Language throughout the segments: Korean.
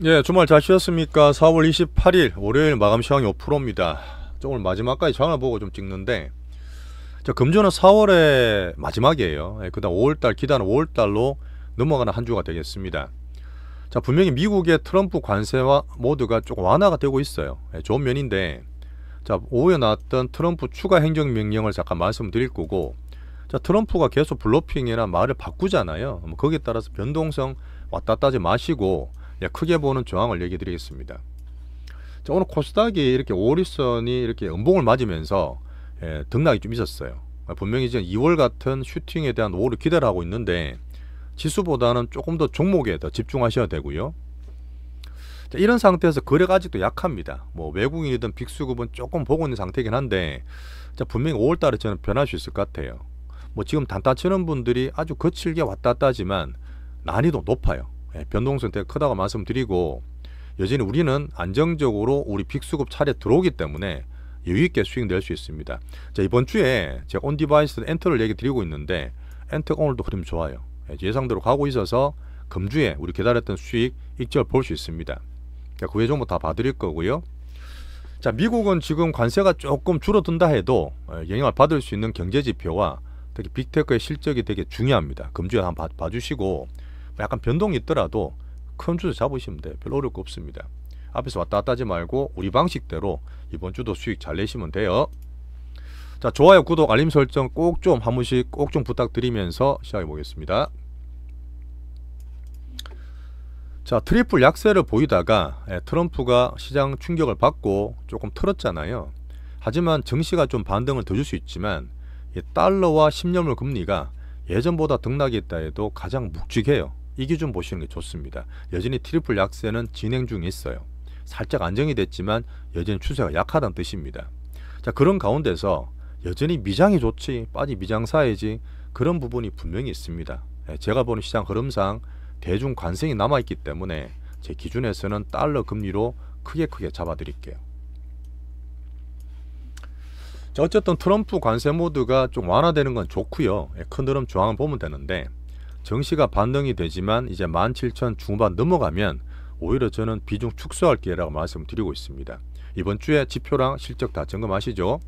예, 주말 잘 쉬었습니까? 4월 28일 월요일 마감 시황이 5%입니다. 오늘 마지막까지 장을 보고 좀 찍는데, 금주는 4월의 마지막이에요. 예, 그다음 5월달 기다는 5월달로 넘어가는 한 주가 되겠습니다. 분명히 미국의 트럼프 관세와 모드가 조금 완화가 되고 있어요. 예, 좋은 면인데, 오후에 나왔던 트럼프 추가 행정명령을 잠깐 말씀드릴 거고, 트럼프가 계속 블러핑이나 말을 바꾸잖아요. 거기에 따라서 변동성 왔다 갔다 하지 마시고 크게 보는 저항을 얘기 드리겠습니다. 오늘 코스닥이 이렇게 5일선이 이렇게 음봉을 맞으면서 등락이 좀 있었어요. 분명히 지금 2월 같은 슈팅에 대한 5월을 기대를 하고 있는데 지수보다는 조금 더 종목에 더 집중하셔야 되고요. 이런 상태에서 거래가 아직도 약합니다. 외국인이든 빅스급은 조금 보고 있는 상태이긴 한데 분명히 5월달에 저는 변할 수 있을 것 같아요. 지금 단타 치는 분들이 아주 거칠게 왔다 갔다 하지만 난이도 높아요. 변동성 되게 크다고 말씀드리고, 여전히 우리는 안정적으로 우리 빅스급 차례 들어오기 때문에 여유있게 수익 낼 수 있습니다. 이번 주에 제가 온디바이스 엔터를 얘기 드리고 있는데 엔터가 오늘도 흐름 좋아요. 예상대로 가고 있어서 금주에 우리 기다렸던 수익 익절 볼 수 있습니다. 그 외 정보 다 봐드릴 거고요. 미국은 지금 관세가 조금 줄어든다 해도 영향을 받을 수 있는 경제지표와 특히 빅테크의 실적이 되게 중요합니다. 금주에 한번 봐주시고, 약간 변동이 있더라도 큰 주도 잡으시면 돼요. 별 어려울 거 없습니다. 앞에서 왔다 갔다 하지 말고 우리 방식대로 이번 주도 수익 잘 내시면 돼요. 좋아요, 구독, 알림 설정 꼭 좀 한 번씩 꼭 좀 부탁드리면서 시작해 보겠습니다. 트리플 약세를 보이다가 트럼프가 시장 충격을 받고 조금 틀었잖아요. 하지만 증시가 좀 반등을 더 줄 수 있지만 달러와 10년물 금리가 예전보다 등락이 있다 해도 가장 묵직해요. 이 기준 보시는 게 좋습니다. 여전히 트리플 약세는 진행 중에 있어요. 살짝 안정이 됐지만 여전히 추세가 약하다는 뜻입니다. 그런 가운데서 여전히 미장이 좋지 빠지 미장 사야지, 그런 부분이 분명히 있습니다. 제가 보는 시장 흐름상 대중 관성이 남아있기 때문에 제 기준에서는 달러 금리로 크게 잡아드릴게요. 어쨌든 트럼프 관세 모드가 좀 완화되는 건 좋고요. 큰 흐름 저항을 보면 되는데, 정시가 반등이 되지만 이제 17,000 중반 넘어가면 오히려 저는 비중 축소할 기회라고 말씀드리고 있습니다. 이번 주에 지표랑 실적 다 점검하시죠.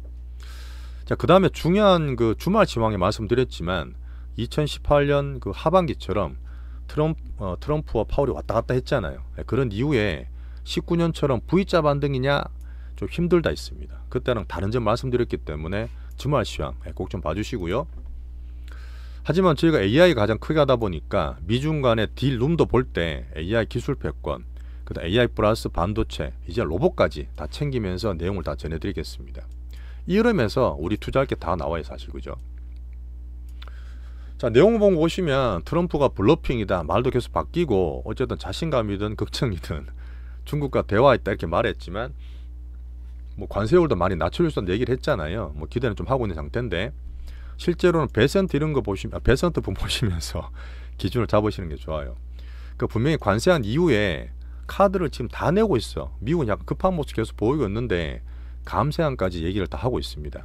그 다음에 중요한 그 주말 지망에 말씀드렸지만 2018년 그 하반기처럼 트럼프와 파월이 왔다 갔다 했잖아요. 그런 이후에 19년처럼 V자 반등이냐 좀 힘들다 있습니다. 그때는 다른 점 말씀드렸기 때문에 주말 시황 꼭 좀 봐주시고요. 하지만 저희가 AI 가장 크게 하다 보니까 미중 간의 딜 룸도 볼 때 AI 기술 패권, 그다음 AI 플러스 반도체, 이제 로봇까지 다 챙기면서 내용을 다 전해드리겠습니다. 이 흐름에서 우리 투자할 게 다 나와요, 사실. 그죠? 내용 보고 보시면 트럼프가 블러핑이다, 말도 계속 바뀌고, 어쨌든 자신감이든 걱정이든 중국과 대화했다 이렇게 말했지만 관세율도 많이 낮춰줄 수 있다는 얘기를 했잖아요. 기대는 좀 하고 있는 상태인데, 실제로는 배센트 이런 거 보시면, 배센트 분 보시면서 기준을 잡으시는 게 좋아요. 분명히 관세한 이후에 카드를 지금 다 내고 있어. 미국은 약간 급한 모습 계속 보이고 있는데 감세안까지 얘기를 다 하고 있습니다.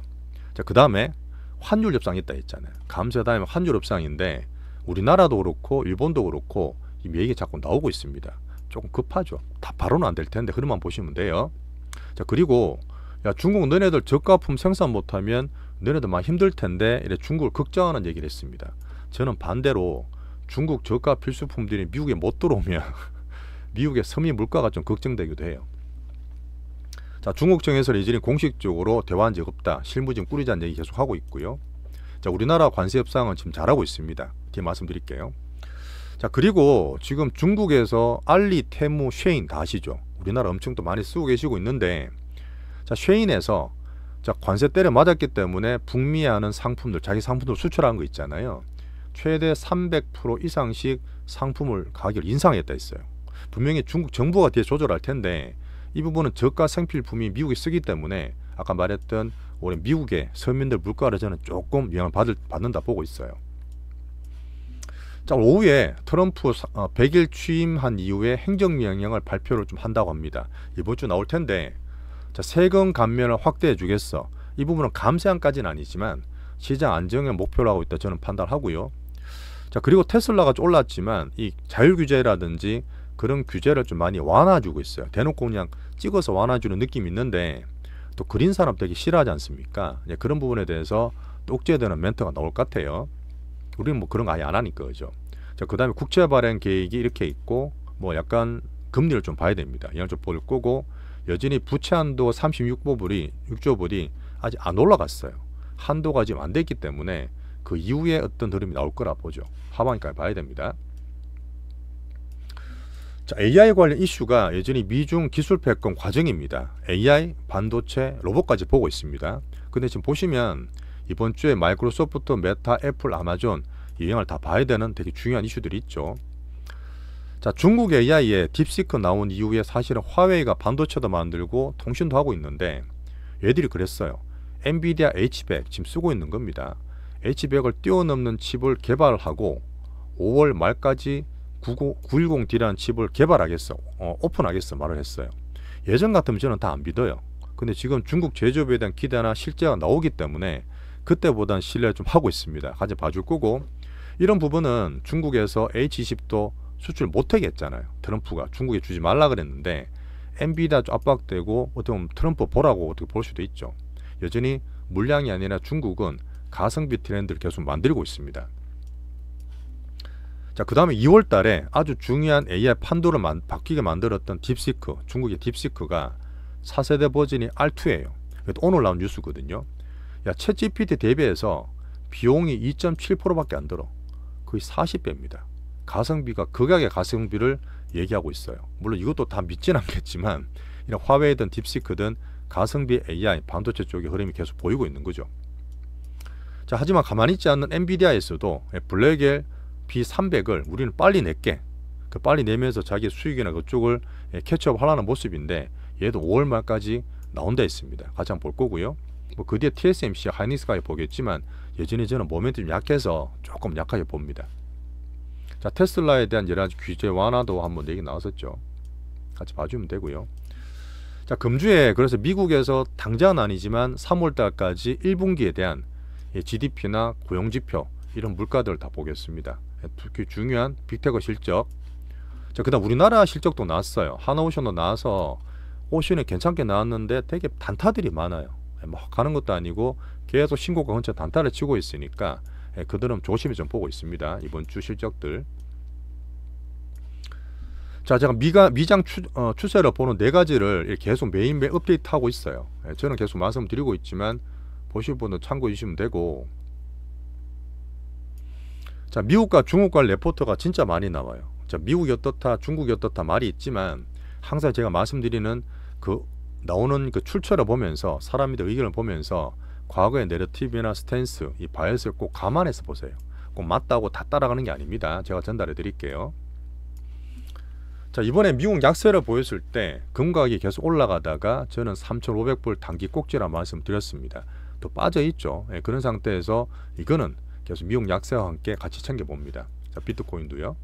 그 다음에 환율 협상이 있다 했잖아요. 감세 다음에 환율 협상인데 우리나라도 그렇고 일본도 그렇고 이 얘기 자꾸 나오고 있습니다. 조금 급하죠. 다 바로는 안 될 텐데 흐름만 보시면 돼요. 그리고 중국 너네들 저가품 생산 못하면 너네들 많이 힘들 텐데 이래 중국을 걱정하는 얘기를 했습니다. 저는 반대로 중국 저가 필수품들이 미국에 못 들어오면 미국의 서민 물가가 좀 걱정되기도 해요. 중국정에서 이전에 공식적으로 대화한 적 없다, 실무진 꾸리자는 얘기 계속 하고 있고요. 우리나라 관세 협상은 지금 잘하고 있습니다. 뒤에 말씀드릴게요. 그리고 지금 중국에서 알리, 테무, 쉐인 다 아시죠? 우리나라 엄청 또 많이 쓰고 계시고 있는데, 쉐인에서 관세 때려 맞았기 때문에 북미에 하는 상품들, 자기 상품들 수출하는 거 있잖아요. 최대 300% 이상씩 상품을 가격을 인상했다 했어요. 분명히 중국 정부가 뒤에 조절할 텐데 이 부분은 저가 생필품이 미국이 쓰기 때문에 아까 말했던 우리 미국의 서민들 물가를 저는 조금 영향을 받는다 보고 있어요. 오후에 트럼프 100일 취임한 이후에 행정명령을 발표를 좀 한다고 합니다. 이번 주 나올 텐데, 세금 감면을 확대해 주겠어. 이 부분은 감세안까지는 아니지만 시장 안정을 목표로 하고 있다 저는 판단하고요. 그리고 테슬라가 좀 올랐지만 이 자율규제라든지 그런 규제를 좀 많이 완화해주고 있어요. 대놓고 그냥 찍어서 완화해주는 느낌이 있는데 또 그린 사람 되게 싫어하지 않습니까? 그런 부분에 대해서 또 억제되는 멘트가 나올 것 같아요. 우리는 뭐 그런 거 아예 안 하니까 그죠. 자, 그 다음에 국채 발행 계획이 이렇게 있고 뭐 약간 금리를 좀 봐야 됩니다. 이걸 좀 볼 거고 여전히 부채 한도 36조 불이 아직 안 올라갔어요. 한도가 지금 안 됐기 때문에 그 이후에 어떤 흐름이 나올 거라 보죠. 하반기까지 봐야 됩니다. 자, AI 관련 이슈가 여전히 미중 기술 패권 과정입니다. AI, 반도체, 로봇까지 보고 있습니다. 근데 지금 보시면 이번 주에 마이크로소프트, 메타, 애플, 아마존 이 영향을 다 봐야 되는 되게 중요한 이슈들이 있죠. 자, 중국 AI에 딥시크 나온 이후에 사실은 화웨이가 반도체도 만들고 통신도 하고 있는데 얘들이 그랬어요. 엔비디아 H100 지금 쓰고 있는 겁니다. H100을 뛰어넘는 칩을 개발하고 5월 말까지 910D라는 칩을 개발하겠어, 오픈하겠어 말을 했어요. 예전 같으면 저는 다 안 믿어요. 근데 지금 중국 제조업에 대한 기대나 실제가 나오기 때문에 그때보단 신뢰를 좀 하고 있습니다. 같이 봐줄 거고 이런 부분은 중국에서 H20도 수출 못하게 했잖아요. 트럼프가 중국에 주지 말라 그랬는데 엔비디아 압박되고 어떻게 보면 트럼프 보라고 어떻게 볼 수도 있죠. 여전히 물량이 아니라 중국은 가성비 트렌드를 계속 만들고 있습니다. 자, 그 다음에 2월 달에 아주 중요한 AI 판도를 바뀌게 만들었던 딥시크, 중국의 딥시크가 4세대 버전이 R2예요. 오늘 나온 뉴스거든요. 야, 챗GPT 대비해서 비용이 2.7%밖에 안 들어. 거의 40배입니다. 가성비가 극악의 가성비를 얘기하고 있어요. 물론 이것도 다 믿진 않겠지만 이런 화웨이든 딥시크든 가성비 AI, 반도체 쪽의 흐름이 계속 보이고 있는 거죠. 자, 하지만 가만히 있지 않는 엔비디아에서도 블랙엘 B300을 우리는 빨리 낼게. 빨리 내면서 자기 수익이나 그쪽을 캐치업 하려는 모습인데 얘도 5월 말까지 나온다 했습니다. 같이 한번 볼 거고요. 뭐 그 뒤에 TSMC, 하이닉스까지 보겠지만 여전히 저는 모멘텀이 약해서 조금 약하게 봅니다. 자, 테슬라에 대한 여러 가지 규제 완화도 한번 얘기 나왔었죠. 같이 봐주면 되고요. 자, 금주에 그래서 미국에서 당장은 아니지만 3월 달까지 1분기에 대한 GDP나 고용지표 이런 물가들을 다 보겠습니다. 특히 중요한 빅테크 실적. 자, 그다음 우리나라 실적도 나왔어요. 하나오션도 나와서 오션이 괜찮게 나왔는데 되게 단타들이 많아요. 막 가는 것도 아니고 계속 신고가 근처 단타를 치고 있으니까 그들은 조심히 좀 보고 있습니다. 이번 주 실적들. 자, 제가 미장 추세를 보는 네 가지를 계속 매일매일 업데이트하고 있어요. 저는 계속 말씀드리고 있지만 보실 분은 참고해 주시면 되고. 자, 미국과 중국 간 레포트가 진짜 많이 나와요. 자, 미국이 어떻다, 중국이 어떻다 말이 있지만 항상 제가 말씀드리는 그 나오는 그 출처를 보면서 사람들의 의견을 보면서 과거의 내러티브나 스탠스, 이 바이어스를 꼭 감안해서 보세요. 꼭 맞다고 다 따라가는 게 아닙니다. 제가 전달해 드릴게요. 자, 이번에 미국 약세를 보였을 때 금가격이 계속 올라가다가 저는 3,500불 단기 꼭지라 말씀드렸습니다. 또 빠져있죠. 그런 상태에서 이거는 계속 미국 약세와 함께 같이 챙겨봅니다. 자, 비트코인도요.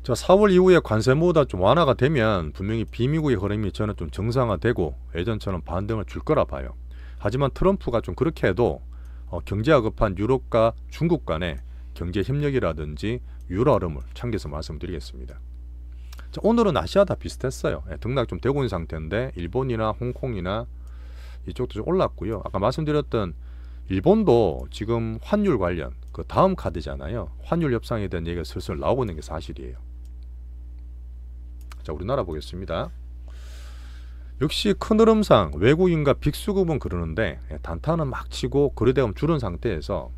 자, 4월 이후에 관세모가 좀 완화가 되면 분명히 비미국의 흐름이 저는 좀 정상화되고 예전처럼 반등을 줄 거라 봐요. 하지만 트럼프가 좀 그렇게 해도 경제가 급한 유럽과 중국 간의 경제 협력이라든지 유로 흐름을 챙겨서 말씀드리겠습니다. 자, 오늘은 아시아 다 비슷했어요. 등락 좀 되고 있는 상태인데 일본이나 홍콩이나 이쪽도 좀 올랐고요. 아까 말씀드렸던 일본도 지금 환율 관련 그 다음 카드잖아요. 환율 협상에 대한 얘기가 슬슬 나오고 있는 게 사실이에요. 자, 우리나라 보겠습니다. 역시 큰 흐름상 외국인과 빅수급은 그러는데 단타는 막 치고 거래대금 줄은 상태에서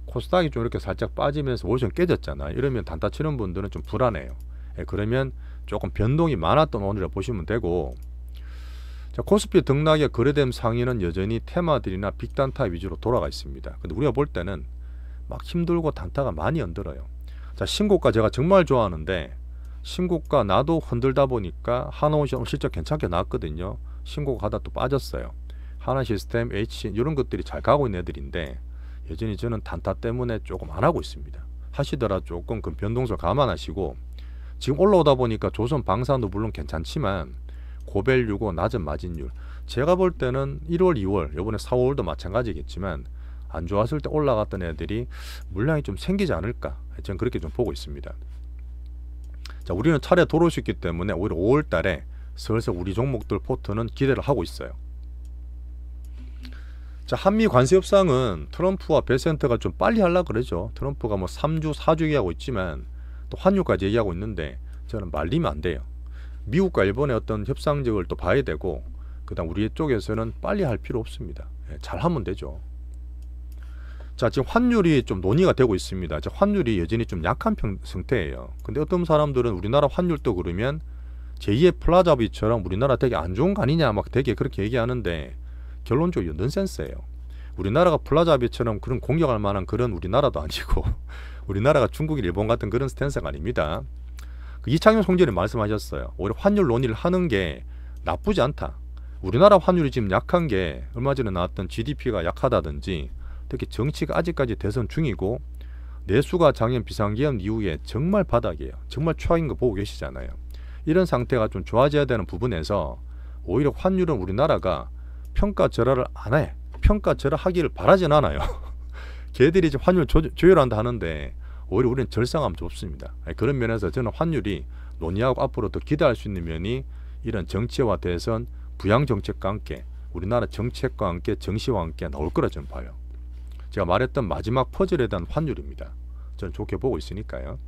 코스닥이 좀 이렇게 살짝 빠지면서 오션 깨졌잖아요. 이러면 단타 치는 분들은 좀 불안해요. 그러면 조금 변동이 많았던 오늘을 보시면 되고, 자, 코스피 등락의 거래대금 상위는 여전히 테마들이나 빅단타 위주로 돌아가 있습니다. 근데 우리가 볼 때는 막 힘들고 단타가 많이 흔들어요. 자, 신고가 제가 정말 좋아하는데 신고가 나도 흔들다 보니까 하나오션 실적 괜찮게 나왔거든요. 신고가 가다 또 빠졌어요. 하나시스템, HCN 이런 것들이 잘 가고 있는 애들인데 여전히 저는 단타 때문에 조금 안 하고 있습니다. 하시더라 조금 그 변동성 감안하시고, 지금 올라오다 보니까 조선 방산도 물론 괜찮지만 고밸류고 낮은 마진율, 제가 볼 때는 1월, 2월, 이번에 4월도 마찬가지겠지만 안 좋았을 때 올라갔던 애들이 물량이 좀 생기지 않을까, 저는 그렇게 좀 보고 있습니다. 자, 우리는 차례 들어올 수 있기 때문에 오히려 5월 달에 슬슬 우리 종목들 포트는 기대를 하고 있어요. 자, 한미 관세 협상은 트럼프와 베센트가 좀 빨리 하려고 그러죠. 트럼프가 뭐 3주 4주 얘기하고 있지만 또 환율까지 얘기하고 있는데 저는 말리면 안 돼요. 미국과 일본의 어떤 협상력을 또 봐야 되고, 그 다음 우리 쪽에서는 빨리 할 필요 없습니다. 잘 하면 되죠. 자, 지금 환율이 좀 논의가 되고 있습니다. 환율이 여전히 좀 약한 상태예요. 근데 어떤 사람들은 우리나라 환율도 그러면 제2의 플라자비처럼 우리나라 되게 안 좋은 거 아니냐 막 되게 그렇게 얘기하는데, 결론적으로 넌센스예요. 우리나라가 플라자비처럼 그런 공격할 만한 그런 우리나라도 아니고 우리나라가 중국, 일본 같은 그런 스탠스가 아닙니다. 이창용 총재님 말씀하셨어요. 오히려 환율 논의를 하는 게 나쁘지 않다. 우리나라 환율이 지금 약한 게 얼마 전에 나왔던 GDP가 약하다든지, 특히 정치가 아직까지 대선 중이고 내수가 작년 비상기업 이후에 정말 바닥이에요. 정말 최악인 거 보고 계시잖아요. 이런 상태가 좀 좋아져야 되는 부분에서 오히려 환율은 우리나라가 평가절하를 안 해. 평가절하하기를 바라진 않아요. 걔들이 이제 환율 조율한다 하는데 오히려 우리는 절상하면 좋습니다. 그런 면에서 저는 환율이 논의하고 앞으로 더 기대할 수 있는 면이 이런 정치와 대선, 부양정책과 함께 우리나라 정책과 함께 정시와 함께 나올 거라 저는 봐요. 제가 말했던 마지막 퍼즐에 대한 환율입니다. 저는 좋게 보고 있으니까요.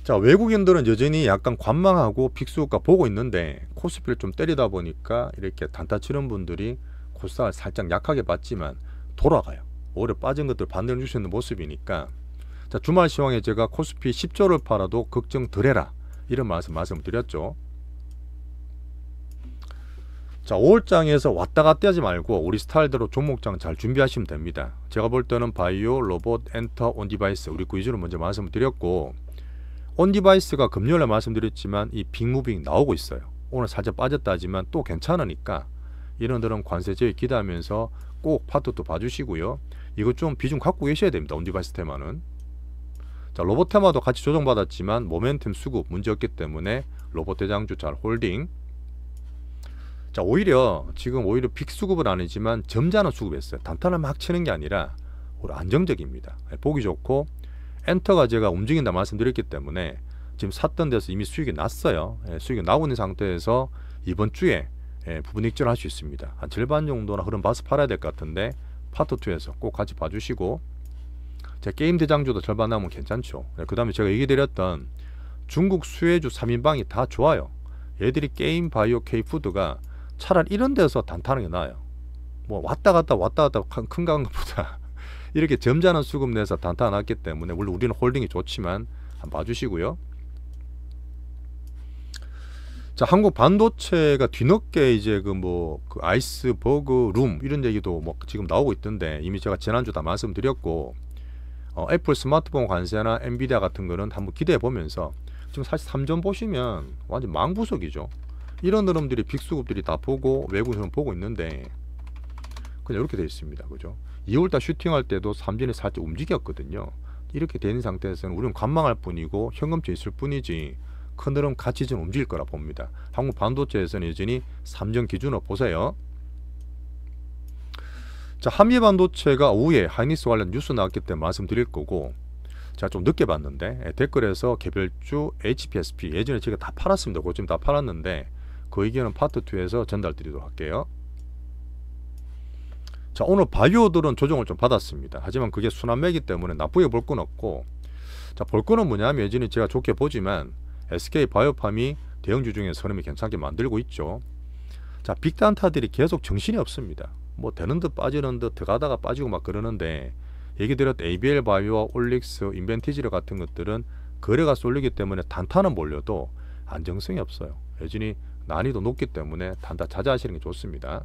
자, 외국인들은 여전히 약간 관망하고 빅수가 보고 있는데 코스피를 좀 때리다 보니까 이렇게 단타 치는 분들이 코스닥을 살짝 약하게 봤지만 돌아가요. 오히려 빠진 것들 반등해 주시는 모습이니까, 자, 주말 시황에 제가 코스피 10조를 팔아도 걱정 덜 해라, 이런 말씀을 드렸죠. 자, 5월장에서 왔다 갔다 하지 말고 우리 스타일대로 종목장 잘 준비하시면 됩니다. 제가 볼 때는 바이오, 로봇, 엔터, 온디바이스 우리 그 위주로 먼저 말씀을 드렸고, 온디바이스가 금요일에 말씀드렸지만 이 빅무빙 나오고 있어요. 오늘 살짝 빠졌다 하지만 또 괜찮으니까 이런들은 관세 제외 기대하면서 꼭 파트도 봐주시고요. 이거 좀 비중 갖고 계셔야 됩니다. 온디바이스 테마는. 자, 로봇 테마도 같이 조정받았지만 모멘텀 수급 문제였기 때문에 로봇 대장주 잘 홀딩. 자, 오히려 지금 빅 수급은 아니지만 점잖은 수급했어요. 단타를 막 치는 게 아니라 오히려 안정적입니다. 보기 좋고, 엔터가 제가 움직인다 말씀드렸기 때문에 지금 샀던 데서 이미 수익이 났어요. 수익이 나오고 있는 상태에서 이번 주에 부분 익절을 할 수 있습니다. 한 절반 정도나 흐름 봐서 팔아야 될 것 같은데 파트 2에서 꼭 같이 봐주시고, 제 게임 대장주도 절반 나오면 괜찮죠. 그 다음에 제가 얘기드렸던 중국 수혜주 3인방이 다 좋아요. 얘들이 게임, 바이오, K푸드가 차라리 이런 데서 단타하는 게 나아요. 뭐 왔다 갔다 큰 것보다 이렇게 점잖은 수급 내서 단타 났기 때문에, 물론 우리는 홀딩이 좋지만 한번 봐주시고요. 자, 한국 반도체가 뒤늦게 이제 그 아이스버그 룸 이런 얘기도 뭐 지금 나오고 있던데, 이미 제가 지난주 다 말씀드렸고, 애플 스마트폰 관세나 엔비디아 같은 거는 한번 기대해 보면서, 지금 사실 3전 보시면 완전 망부석이죠. 이런 흐름들이 빅수급들이 다 보고 외국인은 보고 있는데 그냥 이렇게 되어 있습니다. 그죠? 2월달 슈팅할 때도 삼진이 살짝 움직였거든요. 이렇게 된 상태에서는 우리는 관망할 뿐이고 현금증 있을 뿐이지 큰 흐름 같이 좀 움직일 거라 봅니다. 한국 반도체에서는 여전히 3전 기준으로 보세요. 자, 한미 반도체가 오후에 하이닉스 관련 뉴스 나왔기 때문에 말씀드릴 거고, 제가 좀 늦게 봤는데 댓글에서 개별주 HPSP 예전에 제가 다 팔았습니다. 그거 지금 다 팔았는데 그 의견은 파트 2에서 전달 드리도록 할게요. 자, 오늘 바이오들은 조정을 좀 받았습니다. 하지만 그게 순환매이기 때문에 나쁘게 볼 건 없고, 자, 볼 거는 뭐냐면 여전히 제가 좋게 보지만 SK 바이오팜이 대형주 중에 흐름이 괜찮게 만들고 있죠. 자, 빅단타들이 계속 정신이 없습니다. 뭐 되는 듯 빠지는 듯 들어가다가 빠지고 막 그러는데, 얘기 드렸던 ABL 바이오와 올릭스, 인벤티지르 같은 것들은 거래가 쏠리기 때문에 단타는 몰려도 안정성이 없어요. 여전히 난이도 높기 때문에 단타 자제하시는 게 좋습니다.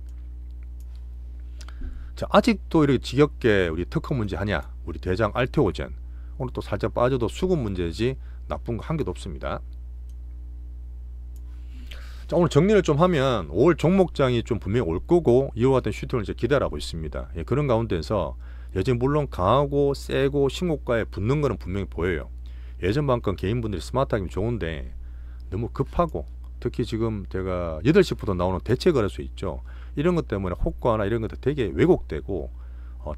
자, 아직도 이렇게 지겹게 우리 특허 문제 하냐, 우리 대장 알테오젠 오늘 또 살짝 빠져도 수급 문제지 나쁜 거 한 개도 없습니다. 자, 오늘 정리를 좀 하면 5월 종목장이 좀 분명히 올 거고 이와 같은 슈팅을 이제 기대하고 있습니다. 그런 가운데서 여전히 물론 강하고 세고 신고가에 붙는 거는 분명히 보여요. 예전만큼 개인분들이 스마트하기 좋은데 너무 급하고 특히 지금 제가 8시부터 나오는 대체 거래소 있죠. 이런 것 때문에 호가나 이런 것도 되게 왜곡되고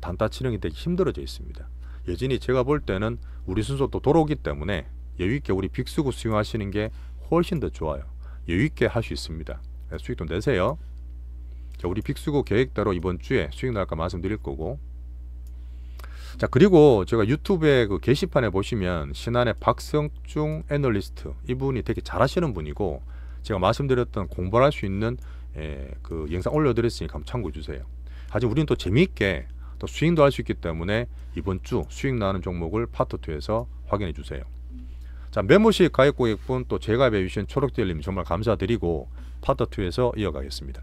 단타 치는 게 되게 힘들어져 있습니다. 여전히 제가 볼 때는 우리 순서도 돌아오기 때문에 여유있게 우리 빅수고 수용하시는 게 훨씬 더 좋아요. 여유있게 할 수 있습니다. 수익도 내세요. 자, 우리 빅수고 계획대로 이번 주에 수익 날까 말씀드릴 거고. 자, 그리고 제가 유튜브에 그 게시판에 보시면 신한의 박성중 애널리스트, 이분이 되게 잘하시는 분이고, 제가 말씀드렸던 공부할 수 있는 그 영상 올려드렸으니까 한번 참고해 주세요. 하지만 우리는 또 재미있게 또 수익도 할 수 있기 때문에 이번 주 수익 나는 종목을 파트 2에서 확인해 주세요. 자, 메모식 가입 고객분 또 재가입해 주신 초록딜님 정말 감사드리고 파트 2에서 이어가겠습니다.